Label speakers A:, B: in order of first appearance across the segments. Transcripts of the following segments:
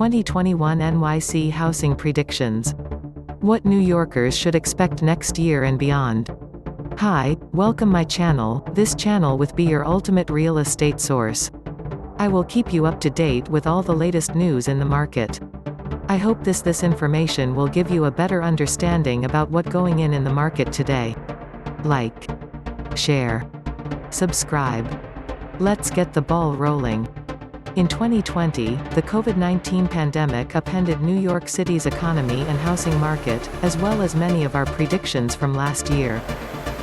A: 2021 NYC housing predictions. What New Yorkers should expect next year and beyond. Hi, welcome my channel. This channel will be your ultimate real estate source. I will keep you up to date with all the latest news in the market. I hope this information will give you a better understanding about what going in the market today. Like, share, subscribe. Let's get the ball rolling. In 2020, the COVID-19 pandemic upended New York City's economy and housing market, as well as many of our predictions from last year.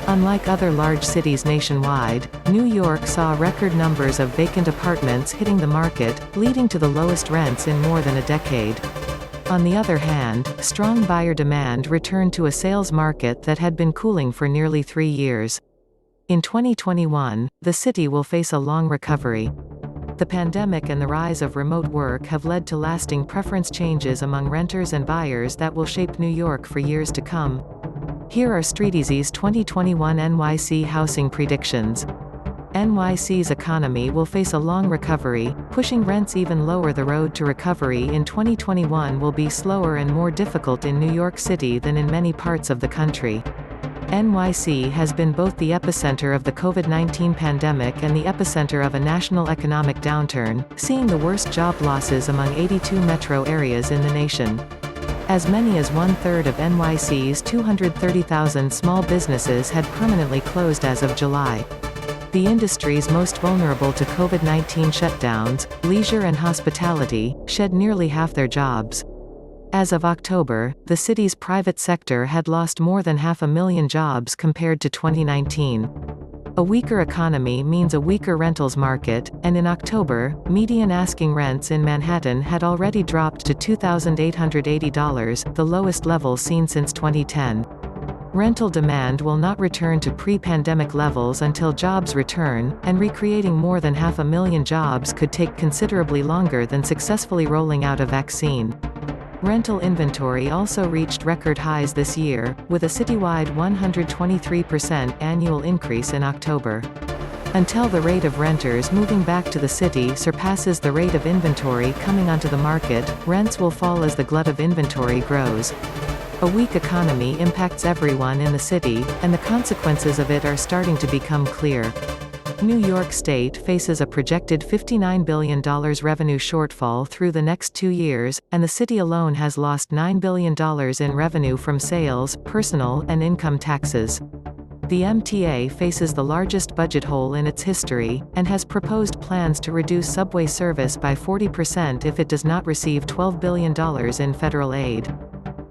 A: Unlike other large cities nationwide, New York saw record numbers of vacant apartments hitting the market, leading to the lowest rents in more than a decade. On the other hand, strong buyer demand returned to a sales market that had been cooling for nearly 3 years. In 2021, the city will face a long recovery. The pandemic and the rise of remote work have led to lasting preference changes among renters and buyers that will shape New York for years to come. Here are StreetEasy's 2021 NYC housing predictions. NYC's economy will face a long recovery, pushing rents even lower. The road to recovery in 2021 will be slower and more difficult in New York City than in many parts of the country. NYC has been both the epicenter of the COVID-19 pandemic and the epicenter of a national economic downturn, seeing the worst job losses among 82 metro areas in the nation. As many as one-third of NYC's 230,000 small businesses had permanently closed as of July. The industries most vulnerable to COVID-19 shutdowns, leisure and hospitality, shed nearly half their jobs. As of October, the city's private sector had lost more than 500,000 jobs compared to 2019. A weaker economy means a weaker rentals market, and in October, median asking rents in Manhattan had already dropped to $2,880, the lowest level seen since 2010. Rental demand will not return to pre-pandemic levels until jobs return, and recreating more than 500,000 jobs could take considerably longer than successfully rolling out a vaccine. Rental inventory also reached record highs this year, with a citywide 123% annual increase in October. Until the rate of renters moving back to the city surpasses the rate of inventory coming onto the market, rents will fall as the glut of inventory grows. A weak economy impacts everyone in the city, and the consequences of it are starting to become clear. New York State faces a projected $59 billion revenue shortfall through the next 2 years, and the city alone has lost $9 billion in revenue from sales, personal, and income taxes. The MTA faces the largest budget hole in its history, and has proposed plans to reduce subway service by 40% if it does not receive $12 billion in federal aid.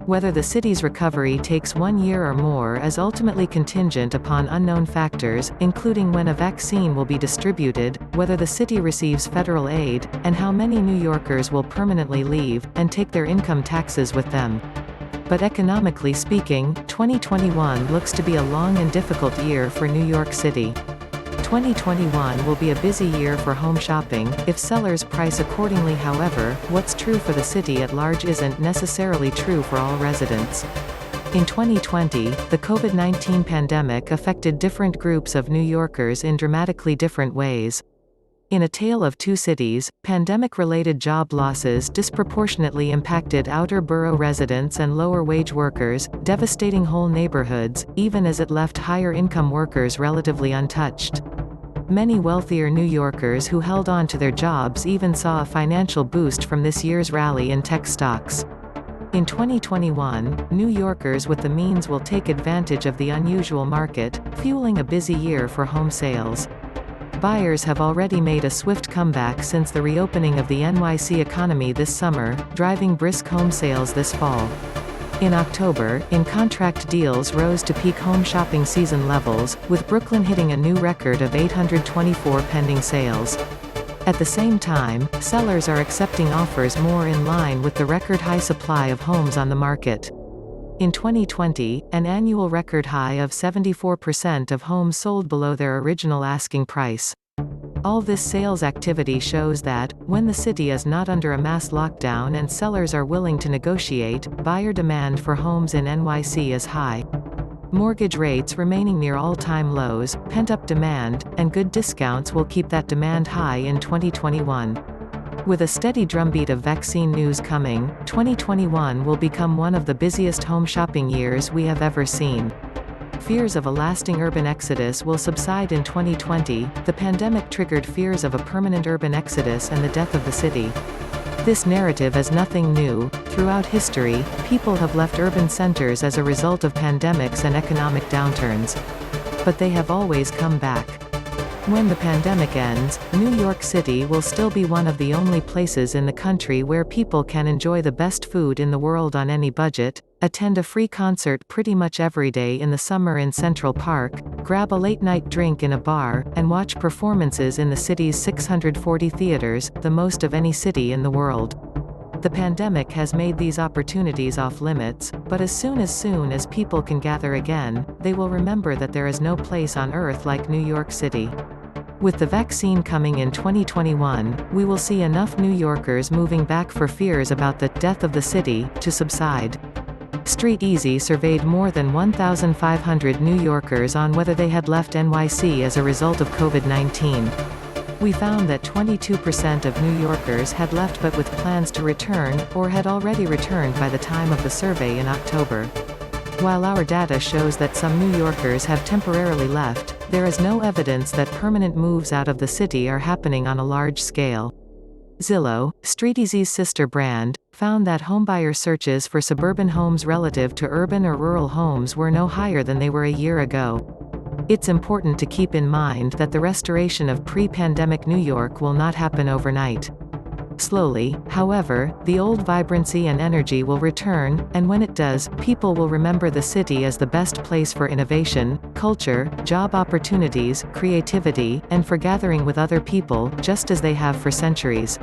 A: Whether the city's recovery takes 1 year or more is ultimately contingent upon unknown factors, including when a vaccine will be distributed, whether the city receives federal aid, and how many New Yorkers will permanently leave, and take their income taxes with them. But economically speaking, 2021 looks to be a long and difficult year for New York City. 2021 will be a busy year for home shopping, if sellers price accordingly. However, what's true for the city at large isn't necessarily true for all residents. In 2020, the COVID-19 pandemic affected different groups of New Yorkers in dramatically different ways. In a tale of two cities, pandemic-related job losses disproportionately impacted outer borough residents and lower-wage workers, devastating whole neighborhoods, even as it left higher-income workers relatively untouched. Many wealthier New Yorkers who held on to their jobs even saw a financial boost from this year's rally in tech stocks. In 2021, New Yorkers with the means will take advantage of the unusual market, fueling a busy year for home sales. Buyers have already made a swift comeback since the reopening of the NYC economy this summer, driving brisk home sales this fall. In October, in-contract deals rose to peak home shopping season levels, with Brooklyn hitting a new record of 824 pending sales. At the same time, sellers are accepting offers more in line with the record-high supply of homes on the market. In 2020, an annual record high of 74% of homes sold below their original asking price. All this sales activity shows that, when the city is not under a mass lockdown and sellers are willing to negotiate, buyer demand for homes in NYC is high. Mortgage rates remaining near all-time lows, pent-up demand, and good discounts will keep that demand high in 2021. With a steady drumbeat of vaccine news coming, 2021 will become one of the busiest home shopping years we have ever seen. Fears of a lasting urban exodus will subside in 2020. The pandemic triggered fears of a permanent urban exodus and the death of the city. This narrative is nothing new. Throughout history, people have left urban centers as a result of pandemics and economic downturns. But they have always come back. When the pandemic ends, New York City will still be one of the only places in the country where people can enjoy the best food in the world on any budget, attend a free concert pretty much every day in the summer in Central Park, grab a late-night drink in a bar, and watch performances in the city's 640 theaters, the most of any city in the world. The pandemic has made these opportunities off-limits, but as soon as people can gather again, they will remember that there is no place on earth like New York City. With the vaccine coming in 2021, we will see enough New Yorkers moving back for fears about the death of the city to subside. Street Easy surveyed more than 1,500 New Yorkers on whether they had left NYC as a result of COVID-19. We found that 22% of New Yorkers had left but with plans to return, or had already returned by the time of the survey in October. While our data shows that some New Yorkers have temporarily left, there is no evidence that permanent moves out of the city are happening on a large scale. Zillow, StreetEasy's sister brand, found that homebuyer searches for suburban homes relative to urban or rural homes were no higher than they were a year ago. It's important to keep in mind that the restoration of pre-pandemic New York will not happen overnight. Slowly, however, the old vibrancy and energy will return, and when it does, people will remember the city as the best place for innovation, culture, job opportunities, creativity, and for gathering with other people, just as they have for centuries.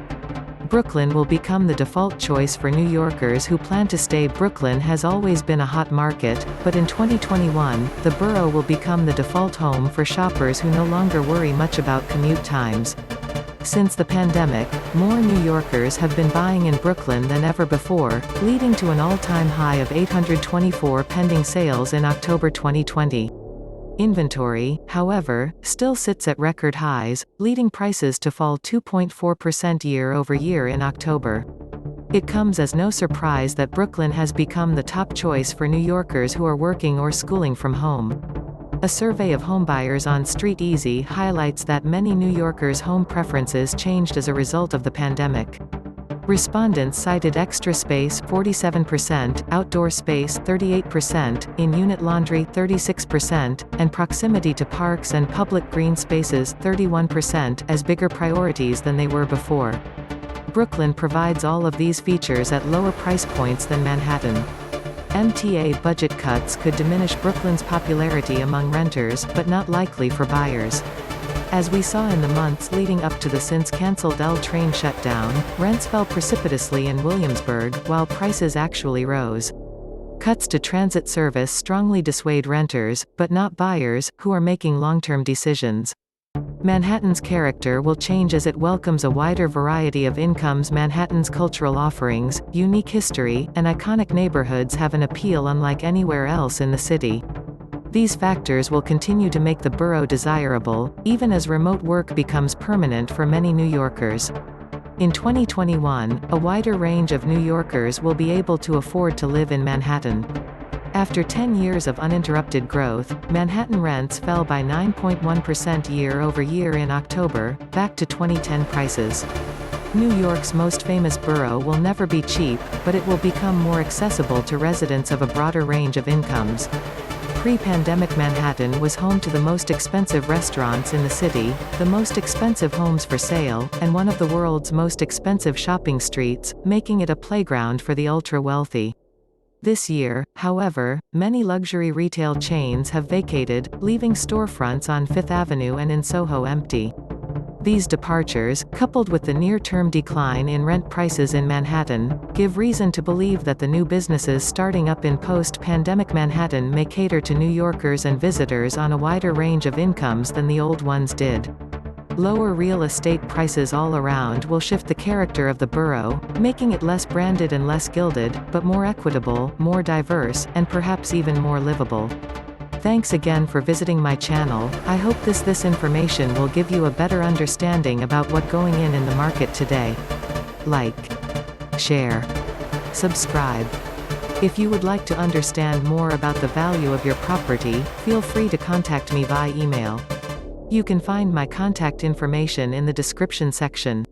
A: Brooklyn will become the default choice for New Yorkers who plan to stay. Brooklyn has always been a hot market, but in 2021, the borough will become the default home for shoppers who no longer worry much about commute times. Since the pandemic, more New Yorkers have been buying in Brooklyn than ever before, leading to an all-time high of 824 pending sales in October 2020. Inventory, however, still sits at record highs, leading prices to fall 2.4% year-over-year in October. It comes as no surprise that Brooklyn has become the top choice for New Yorkers who are working or schooling from home. A survey of homebuyers on Street Easy highlights that many New Yorkers' home preferences changed as a result of the pandemic. Respondents cited extra space 47%, outdoor space 38%, in-unit laundry 36%, and proximity to parks and public green spaces 31% as bigger priorities than they were before. Brooklyn provides all of these features at lower price points than Manhattan. MTA budget cuts could diminish Brooklyn's popularity among renters, but not likely for buyers. As we saw in the months leading up to the since-cancelled L train shutdown, rents fell precipitously in Williamsburg, while prices actually rose. Cuts to transit service strongly dissuade renters, but not buyers, who are making long-term decisions. Manhattan's character will change as it welcomes a wider variety of incomes. Manhattan's cultural offerings, unique history, and iconic neighborhoods have an appeal unlike anywhere else in the city. These factors will continue to make the borough desirable, even as remote work becomes permanent for many New Yorkers. In 2021, a wider range of New Yorkers will be able to afford to live in Manhattan. After 10 years of uninterrupted growth, Manhattan rents fell by 9.1% year-over-year in October, back to 2010 prices. New York's most famous borough will never be cheap, but it will become more accessible to residents of a broader range of incomes. Pre-pandemic Manhattan was home to the most expensive restaurants in the city, the most expensive homes for sale, and one of the world's most expensive shopping streets, making it a playground for the ultra-wealthy. This year, however, many luxury retail chains have vacated, leaving storefronts on Fifth Avenue and in Soho empty. These departures, coupled with the near-term decline in rent prices in Manhattan, give reason to believe that the new businesses starting up in post-pandemic Manhattan may cater to New Yorkers and visitors on a wider range of incomes than the old ones did. Lower real estate prices all around will shift the character of the borough, making it less branded and less gilded, but more equitable, more diverse, and perhaps even more livable. Thanks again for visiting my channel. I hope this information will give you a better understanding about what's going in the market today. like, share, subscribe. If you would like to understand more about the value of your property, feel free to contact me via email. You can find my contact information in the description section.